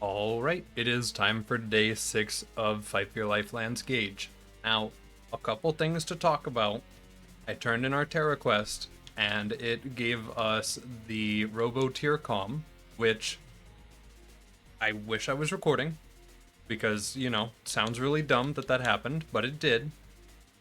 Alright, it is time for day 6 of FFYLands Gaige. Now, a couple things to talk about. I turned in our Terra quest, and it gave us the Robo Tier Com, which I wish I was recording, because, you know, it sounds really dumb that that happened, but it did.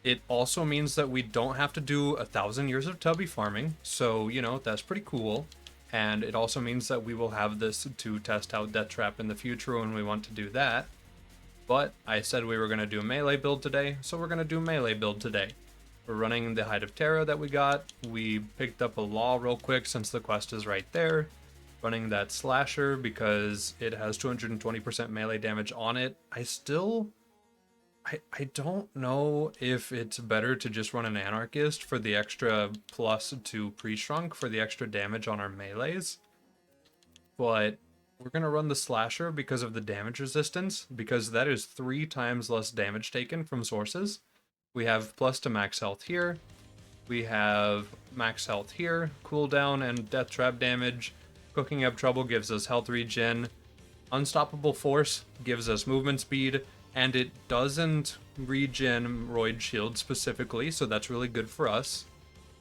It also means that we don't have to do 1,000 years of tubby farming, so, you know, that's pretty cool. And it also means that we will have this to test out Death Trap in the future when we want to do that. But I said we were going to do a melee build today, so we're going to do a melee build today. We're running the Hide of Terra that we got. We picked up a Law real quick since the quest is right there. Running that Slasher because it has 220% melee damage on it. I don't know if it's better to just run an Anarchist for the extra plus to pre-shrunk for the extra damage on our melees. But we're going to run the Slasher because of the damage resistance, because that is 3 times less damage taken from sources. We have plus to max health here. We have max health here, cooldown and death trap damage. Cooking Up Trouble gives us health regen. Unstoppable Force gives us movement speed. And it doesn't regen Roid Shield specifically, so that's really good for us.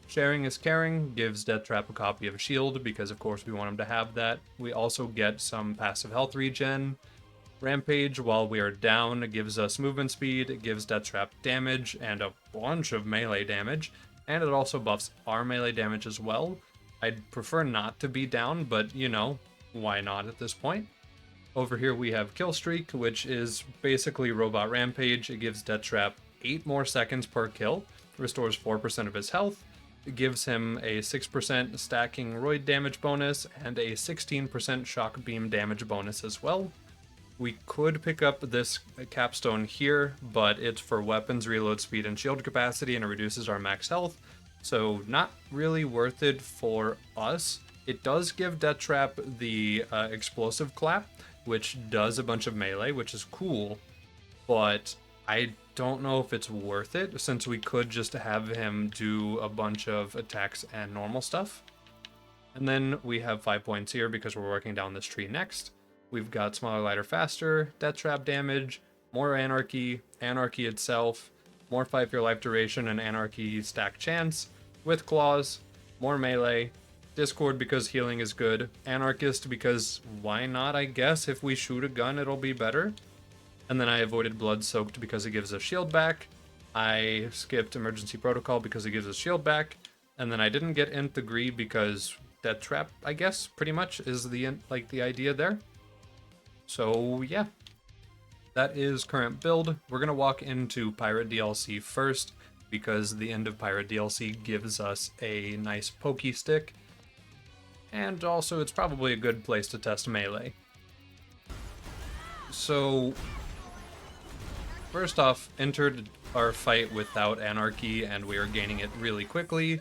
Sharing is Caring gives Death Trap a copy of Shield, because of course we want him to have that. We also get some passive health regen. Rampage, while we are down, gives us movement speed, it gives Death Trap damage, and a bunch of melee damage. And it also buffs our melee damage as well. I'd prefer not to be down, but you know, why not at this point? Over here we have Kill Streak, which is basically Robot Rampage. It gives Death Trap 8 more seconds per kill, restores 4% of his health, it gives him a 6% stacking Roid damage bonus, and a 16% shock beam damage bonus as well. We could pick up this capstone here, but it's for weapons, reload speed, and shield capacity, and it reduces our max health, so not really worth it for us. It does give Death Trap the explosive clap, which does a bunch of melee, which is cool, but I don't know if it's worth it, since we could just have him do a bunch of attacks and normal stuff. And then we have 5 points here because we're working down this tree next. We've got Smaller, Lighter, Faster, Death Trap damage, more Anarchy, Anarchy itself, more 5-year life duration and Anarchy stack chance, with Claws, more melee, Discord because healing is good, Anarchist because why not, I guess, if we shoot a gun it'll be better. And then I avoided Blood Soaked because it gives us shield back. I skipped Emergency Protocol because it gives us shield back. And then I didn't get Nth Degree because Death Trap, I guess, pretty much is the idea there. So yeah, that is current build. We're gonna walk into Pirate DLC first because the end of Pirate DLC gives us a nice pokey stick. And also, it's probably a good place to test melee. So, first off, entered our fight without Anarchy, and we are gaining it really quickly.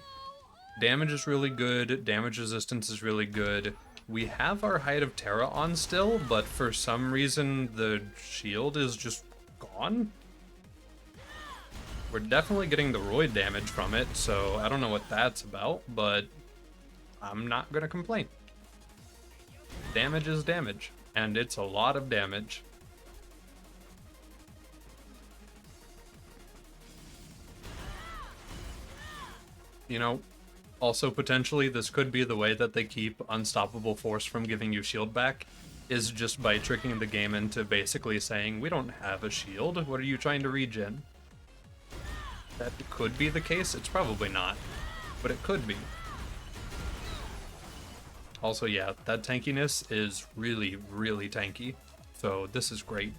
Damage is really good, damage resistance is really good. We have our Hide of Terra on still, but for some reason the shield is just gone. We're definitely getting the Roid damage from it, so I don't know what that's about, but I'm not gonna complain. Damage is damage, and it's a lot of damage. You know, also potentially this could be the way that they keep Unstoppable Force from giving you shield back, is just by tricking the game into basically saying, we don't have a shield, what are you trying to regen? That could be the case, it's probably not, but it could be. Also, yeah, that tankiness is really, really tanky, so this is great.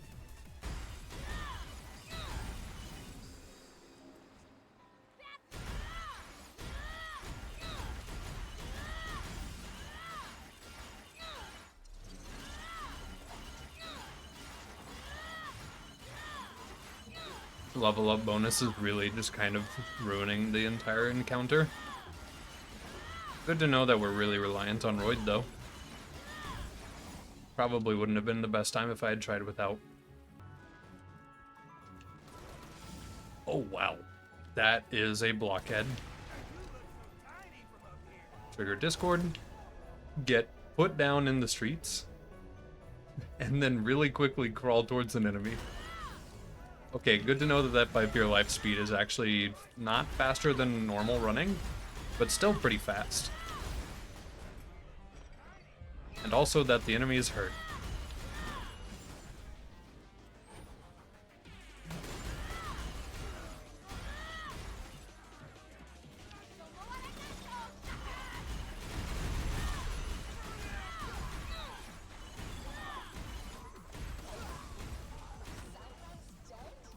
Level up bonus is really just kind of ruining the entire encounter. Good to know that we're really reliant on Roid, though. Probably wouldn't have been the best time if I had tried without. Oh, wow. That is a blockhead. Trigger Discord. Get put down in the streets. and then really quickly crawl towards an enemy. Okay, good to know that that 5 pure life speed is actually not faster than normal running, but still pretty fast. And also that the enemy is hurt.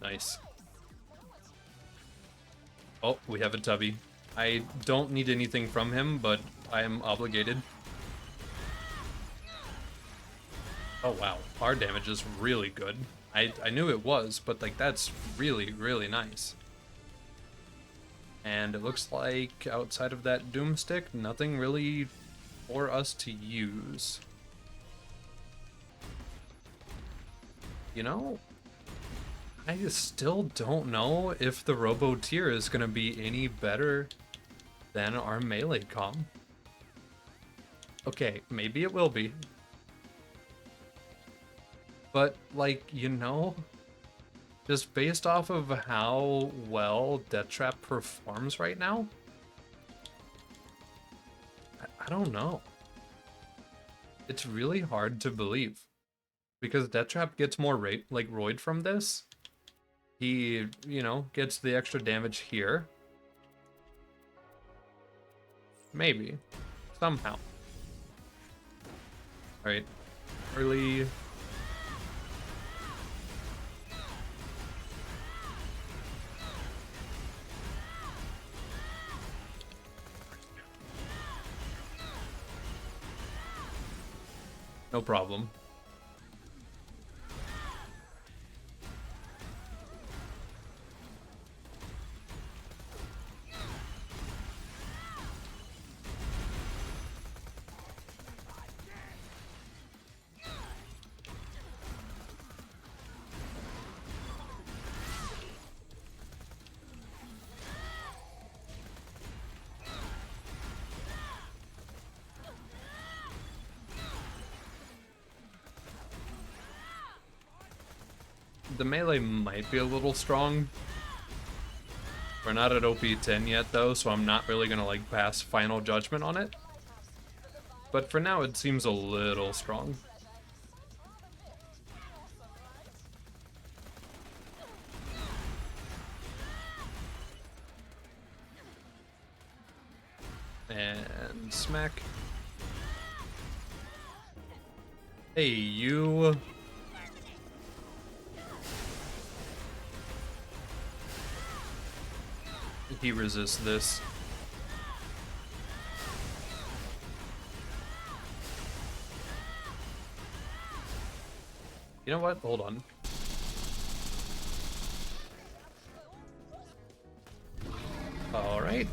Nice. Oh, we have a Tubby. I don't need anything from him, but I am obligated. Oh wow, our damage is really good. I knew it was, but like that's really, really nice. And it looks like outside of that Doomstick, nothing really for us to use. You know, I still don't know if the Robo Tier is going to be any better than our melee comm. Okay, maybe it will be. But, like, you know, just based off of how well Death Trap performs right now, I don't know. It's really hard to believe. Because Death Trap gets more roid from this. He, you know, gets the extra damage here. Maybe. Somehow. Alright. Early. No problem. The melee might be a little strong. We're not at OP 10 yet though, so I'm not really gonna like pass final judgment on it. But for now it seems a little strong. And smack. Hey, you. He resists this. You know what? Hold on. Alright.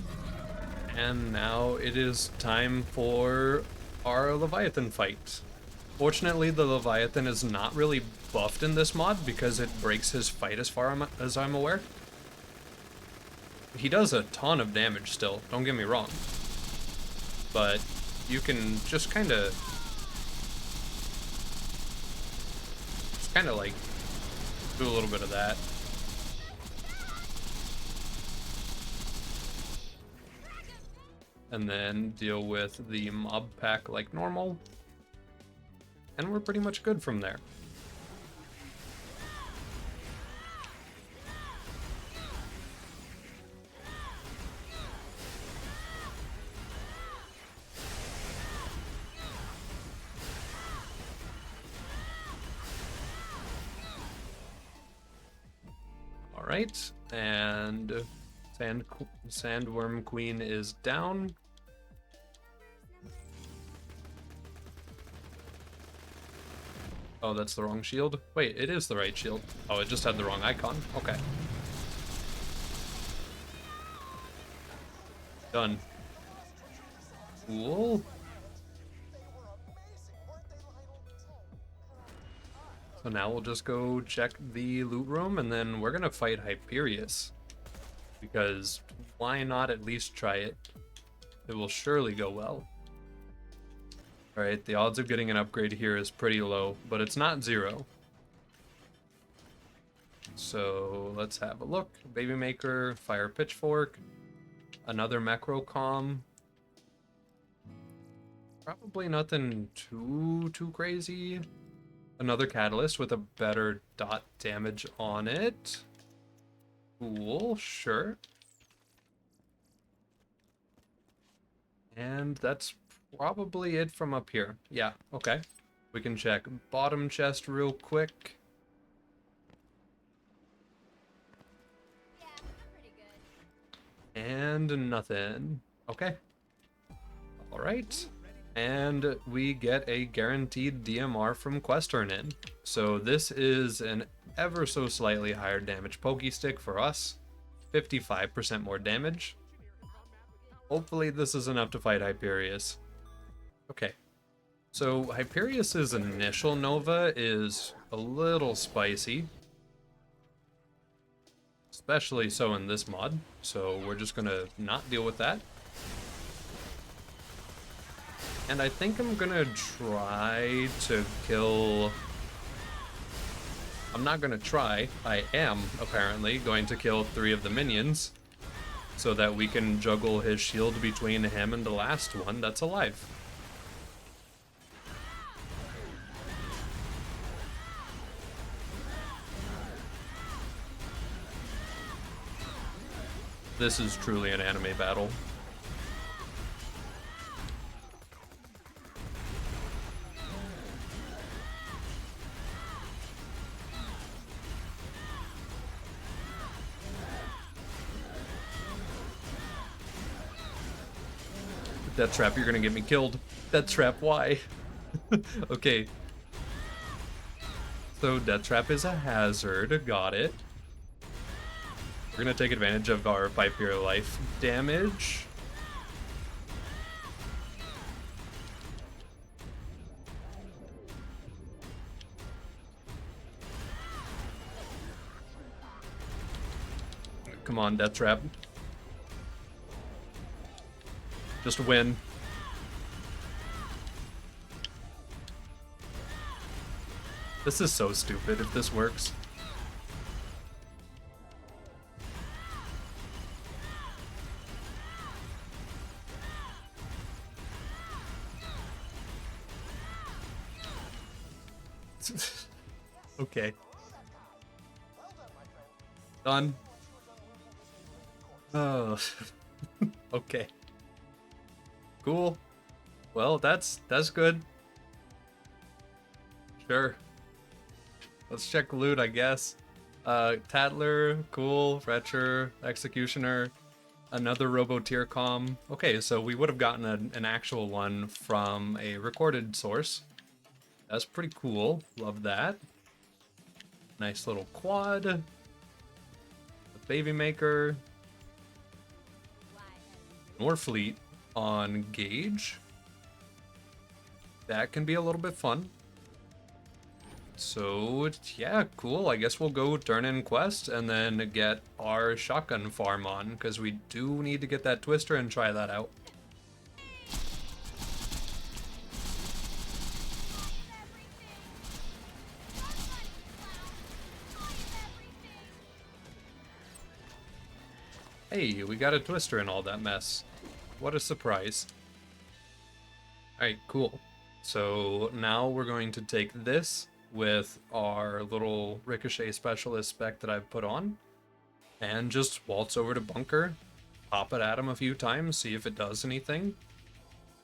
And now it is time for our Leviathan fight. Fortunately, the Leviathan is not really buffed in this mod because it breaks his fight as far as I'm aware. He does a ton of damage still, don't get me wrong. But you can just kind of like do a little bit of that. And then deal with the mob pack like normal. And we're pretty much good from there. Alright, and Sandworm Queen is down. Oh, that's the wrong shield? Wait, it is the right shield. Oh, it just had the wrong icon. Okay. Done. Cool. So now we'll just go check the loot room, and then we're gonna fight Hyperius. Because why not at least try it? It will surely go well. Alright, the odds of getting an upgrade here is pretty low, but it's not 0. So let's have a look. Baby Maker, Fire Pitchfork, another Macrocom. Probably nothing too crazy. Another Catalyst with a better dot damage on it. Cool, sure. And that's probably it from up here. Yeah, okay. We can check bottom chest real quick. Yeah, I'm pretty good. And nothing. Okay. Alright. And we get a guaranteed DMR from Quest Turn In. So this is an ever so slightly higher damage pokey stick for us. 55% more damage. Hopefully this is enough to fight Hyperius. Okay. So Hyperius's initial Nova is a little spicy. Especially so in this mod. So we're just gonna not deal with that. And I think I'm gonna try to kill... I'm not gonna try. I am, apparently, going to kill 3 of the minions. So that we can juggle his shield between him and the last one that's alive. This is truly an anime battle. Death Trap, you're gonna get me killed. Death Trap, why? Okay. So Death Trap is a hazard, got it. We're gonna take advantage of our Viper life damage. Come on, Death Trap. Just win. This is so stupid if this works. Okay. Done. Oh. Okay. Cool. Well, that's good. Sure. Let's check loot, I guess. Tattler, cool, Retcher, Executioner, another Robo-Tiercom. Okay, so we would have gotten an actual one from a recorded source. That's pretty cool. Love that. Nice little quad. The Baby Maker. Norfleet on Gaige. That can be a little bit fun. So, yeah, cool. I guess we'll go turn in quest and then get our shotgun farm on, because we do need to get that twister and try that out. Hey, we got a twister in all that mess. What a surprise. Alright, cool. So now we're going to take this with our little Ricochet Specialist spec that I've put on and just waltz over to Bunker, pop it at him a few times, see if it does anything.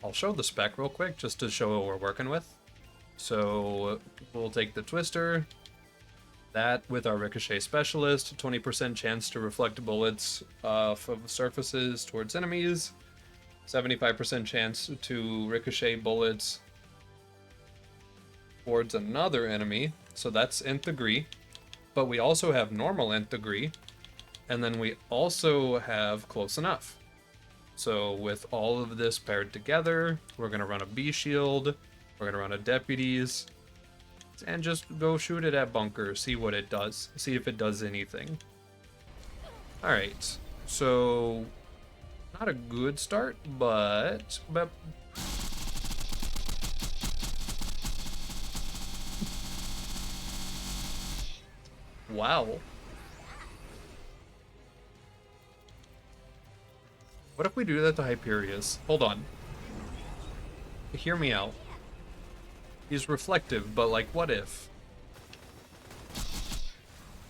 I'll show the spec real quick just to show what we're working with. So we'll take the twister, that with our Ricochet Specialist, 20% chance to reflect bullets off of surfaces towards enemies, 75% chance to ricochet bullets towards another enemy, so that's nth degree. But we also have normal nth degree, and then we also have close enough. So with all of this paired together, we're going to run a B shield, we're going to run a deputies, and just go shoot it at Bunker, see what it does, see if it does anything. Alright, so not a good start, but Wow. What if we do that to Hyperius? Hold on. Hear me out. He's reflective, but like, what if?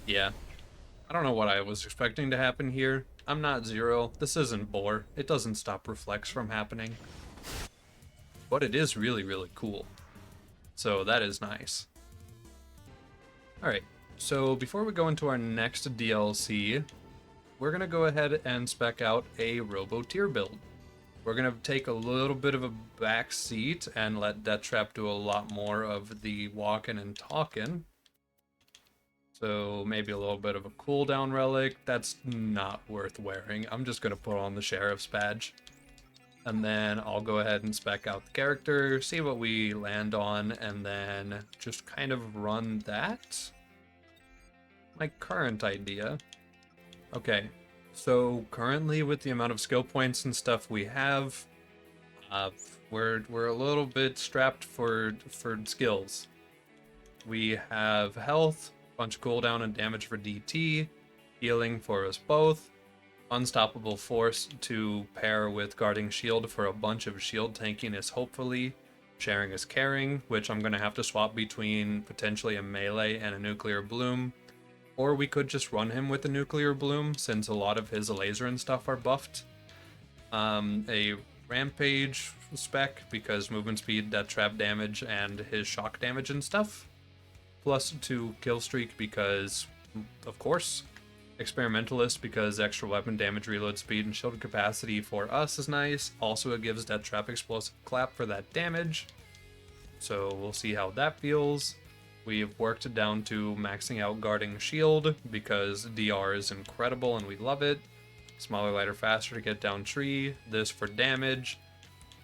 Yeah. I don't know what I was expecting to happen here. I'm not Zero. This isn't Boar. It doesn't stop reflex from happening. But it is really, really cool. So that is nice. Alright, so before we go into our next DLC, we're going to go ahead and spec out a Robo Tier build. We're going to take a little bit of a back seat and let Deathtrap do a lot more of the walking and talking. So maybe a little bit of a cooldown relic. That's not worth wearing. I'm just going to put on the Sheriff's badge. And then I'll go ahead and spec out the character, see what we land on, and then just kind of run that. My current idea. Okay, so currently with the amount of skill points and stuff we have, we're a little bit strapped for skills. We have health, bunch of cooldown and damage for DT, healing for us both, unstoppable force to pair with guarding shield for a bunch of shield tankiness hopefully, sharing is caring, which I'm going to have to swap between potentially a melee and a nuclear bloom. Or we could just run him with the nuclear bloom, since a lot of his laser and stuff are buffed. A rampage spec, because movement speed, death trap damage, and his shock damage and stuff. Plus 2 kill streak, because, of course. Experimentalist, because extra weapon damage, reload speed, and shield capacity for us is nice. Also, it gives death trap explosive clap for that damage. So we'll see how that feels. We've worked down to maxing out guarding shield because DR is incredible and we love it. Smaller, lighter, faster to get down tree. This for damage.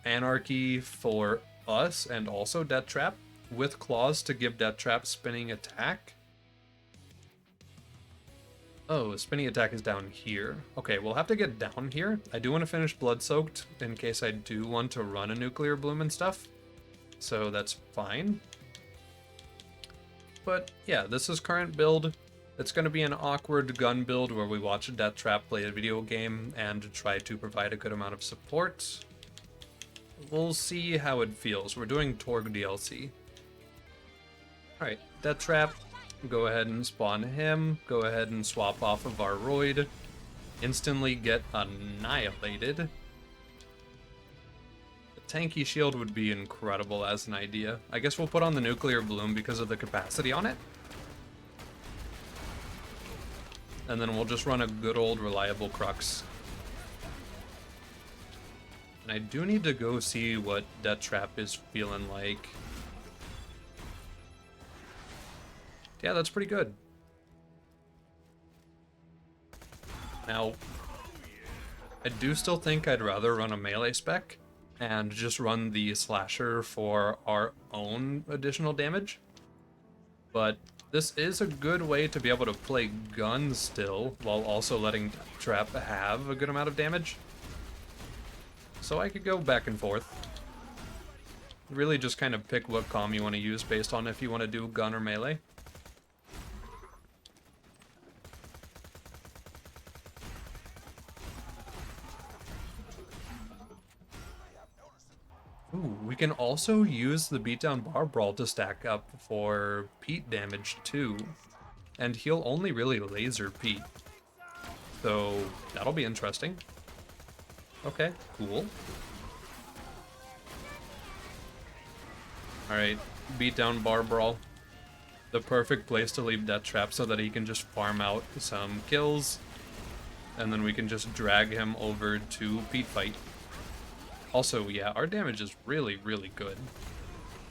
Anarchy for us and also Death Trap with claws to give Death Trap spinning attack. Oh, spinning attack is down here. Okay, we'll have to get down here. I do want to finish Blood Soaked in case I do want to run a nuclear bloom and stuff. So that's fine. But yeah, this is current build. It's going to be an awkward gun build where we watch a Death Trap play a video game and try to provide a good amount of support. We'll see how it feels. We're doing Torg DLC. Alright, Death Trap. Go ahead and spawn him. Go ahead and swap off of our Roid. Instantly get annihilated. Tanky shield would be incredible as an idea. I guess we'll put on the nuclear bloom because of the capacity on it. And then we'll just run a good old reliable Crux. And I do need to go see what Death Trap is feeling like. Yeah, that's pretty good. Now, I do still think I'd rather run a melee spec and just run the slasher for our own additional damage. But this is a good way to be able to play guns still, while also letting Death Trap have a good amount of damage. So I could go back and forth. Really just kind of pick what comm you want to use based on if you want to do gun or melee. Ooh, we can also use the beatdown bar brawl to stack up for Pete damage too. And he'll only really laser Pete. So that'll be interesting. Okay, cool. Alright, beatdown bar brawl. The perfect place to leave Death Trap so that he can just farm out some kills. And then we can just drag him over to Pete fight. Also, yeah, our damage is really, really good.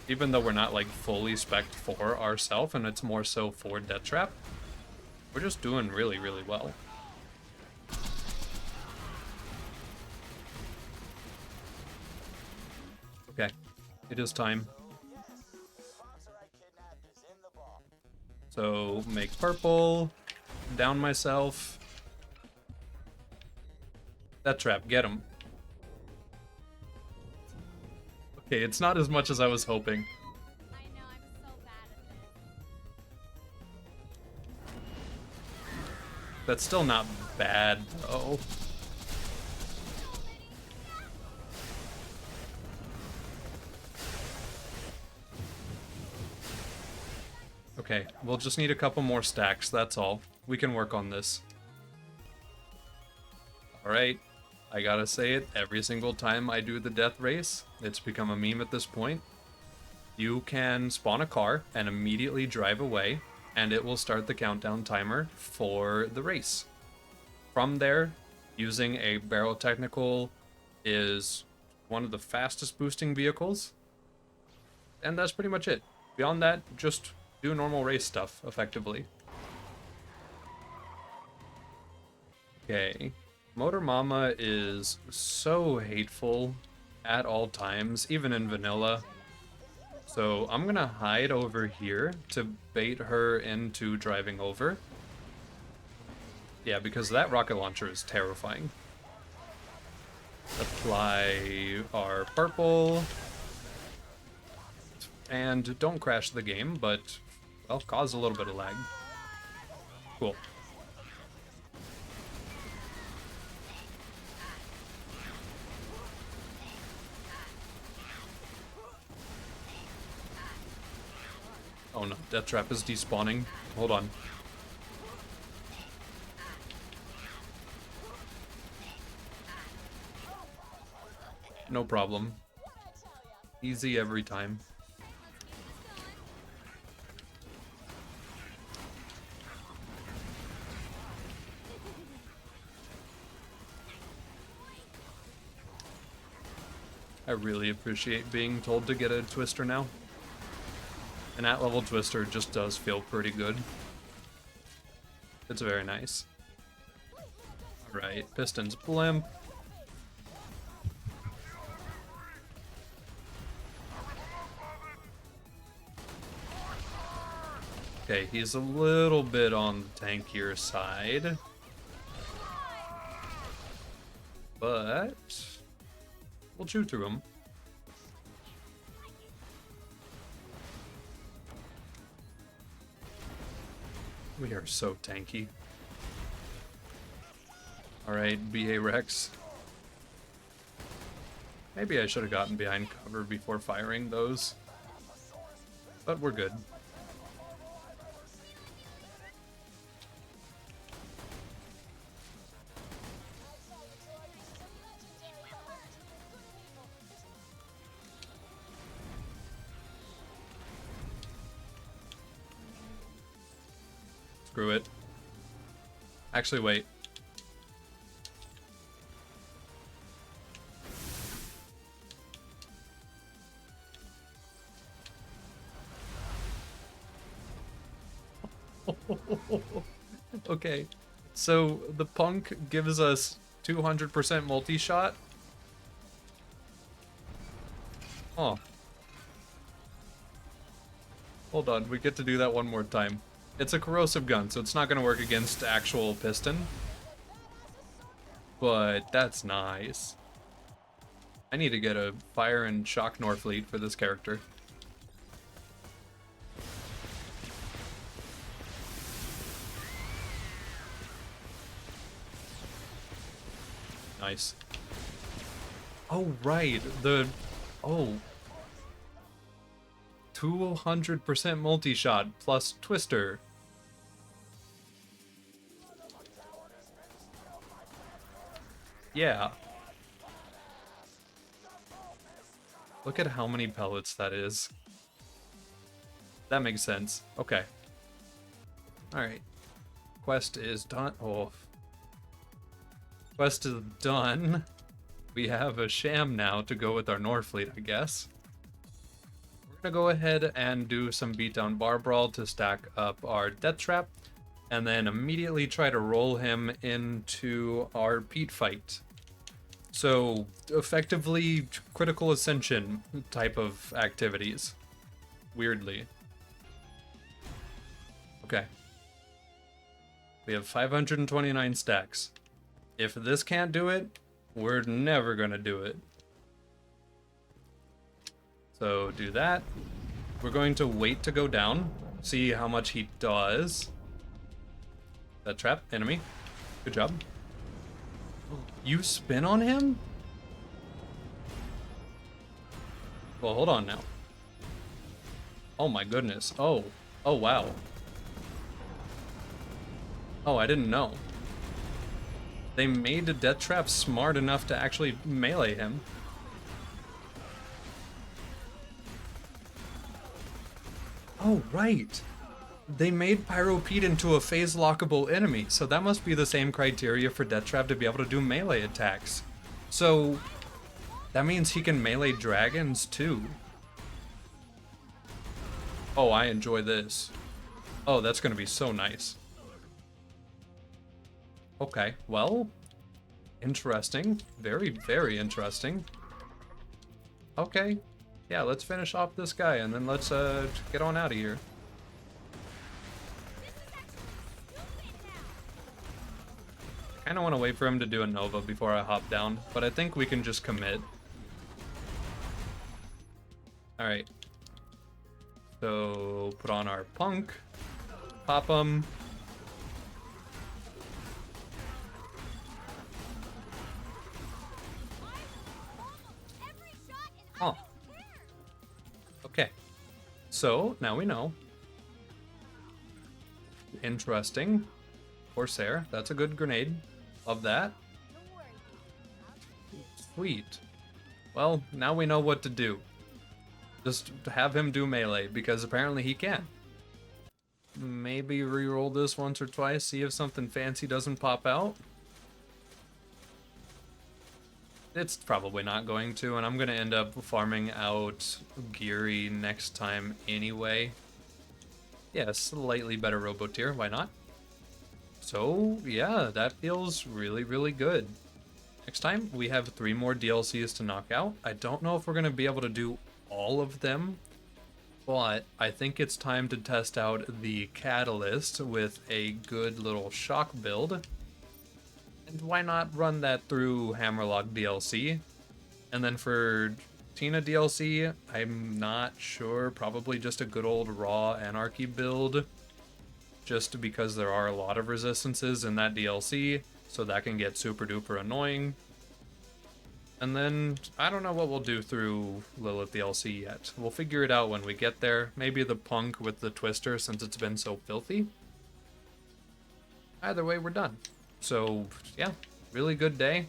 Even though we're not, like, fully spec'd for ourselves, and it's more so for Death Trap, we're just doing really, really well. Okay, it is time. So, make purple, down myself. Death Trap, get him. Okay, it's not as much as I was hoping. I know, I'm so bad at That's still not bad, though. Okay, we'll just need a couple more stacks, that's all. We can work on this. Alright, I gotta say it, every single time I do the death race, it's become a meme at this point. You can spawn a car and immediately drive away, and it will start the countdown timer for the race. From there, using a barrel technical is one of the fastest boosting vehicles, and that's pretty much it. Beyond that, just do normal race stuff, effectively. Okay. Motor Mama is so hateful at all times, even in vanilla. So I'm gonna hide over here to bait her into driving over. Yeah, because that rocket launcher is terrifying. Apply our purple. And don't crash the game, but, well, cause a little bit of lag. Cool. Oh no, Death Trap is despawning. Hold on. No problem. Easy every time. I really appreciate being told to get a twister now. An at-level twister just does feel pretty good. It's very nice. Alright, Pistons blimp. Okay, he's a little bit on the tankier side. But we'll chew through him. We are so tanky. Alright, BA Rex. Maybe I should have gotten behind cover before firing those. But we're good. Screw it. Actually, wait. Okay, so the punk gives us 200% multi-shot. Oh. Hold on, we get to do that one more time. It's a corrosive gun, so it's not going to work against actual piston. But that's nice. I need to get a fire and shock Norfleet for this character. Nice. Oh, right. Oh. 200% multi-shot plus twister. Yeah. Look at how many pellets that is. That makes sense. Okay. Alright. Quest is done. Oh. Quest is done. We have a sham now to go with our Norfleet, I guess. We're gonna go ahead and do some beatdown bar brawl to stack up our Death Trap, and then immediately try to roll him into our Pete fight. So, effectively, critical ascension type of activities. Weirdly. Okay. We have 529 stacks. If this can't do it, we're never gonna do it. So, do that. We're going to wait to go down, see how much he does. That trap, enemy. Good job. You spin on him? Well, hold on now. Oh my goodness. Oh. Oh, wow. Oh, I didn't know. They made the death trap smart enough to actually melee him. Oh, right. They made Pyropede into a phase lockable enemy, so that must be the same criteria for Death Trap to be able to do melee attacks. So that means he can melee dragons too. Oh, I enjoy this. Oh, that's gonna be so nice. Okay, well, interesting. Very, very interesting. Okay, yeah, let's finish off this guy and then let's get on out of here. I kind of want to wait for him to do a Nova before I hop down, but I think we can just commit. Alright. So, put on our Punk. Pop him. Oh. Okay. So, now we know. Interesting. Corsair, that's a good grenade. Love that. Sweet. Well, now we know what to do. Just have him do melee, because apparently he can. Maybe reroll this once or twice, see if something fancy doesn't pop out. It's probably not going to, and I'm going to end up farming out Geary next time anyway. Yeah, slightly better Robotier, why not? So, yeah, that feels really, really good. Next time, we have 3 more DLCs to knock out. I don't know if we're going to be able to do all of them, but I think it's time to test out the Catalyst with a good little shock build. And why not run that through Hammerlock DLC? And then for Tina DLC, I'm not sure, probably just a good old raw Anarchy build. Just because there are a lot of resistances in that DLC, so that can get super duper annoying. And then, I don't know what we'll do through Lilith DLC yet. We'll figure it out when we get there. Maybe the Punk with the Twister, since it's been so filthy. Either way, we're done. So, yeah, really good day.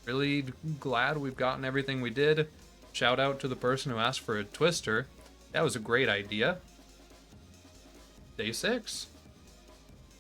Really glad we've gotten everything we did. Shout out to the person who asked for a Twister. That was a great idea. Day 6.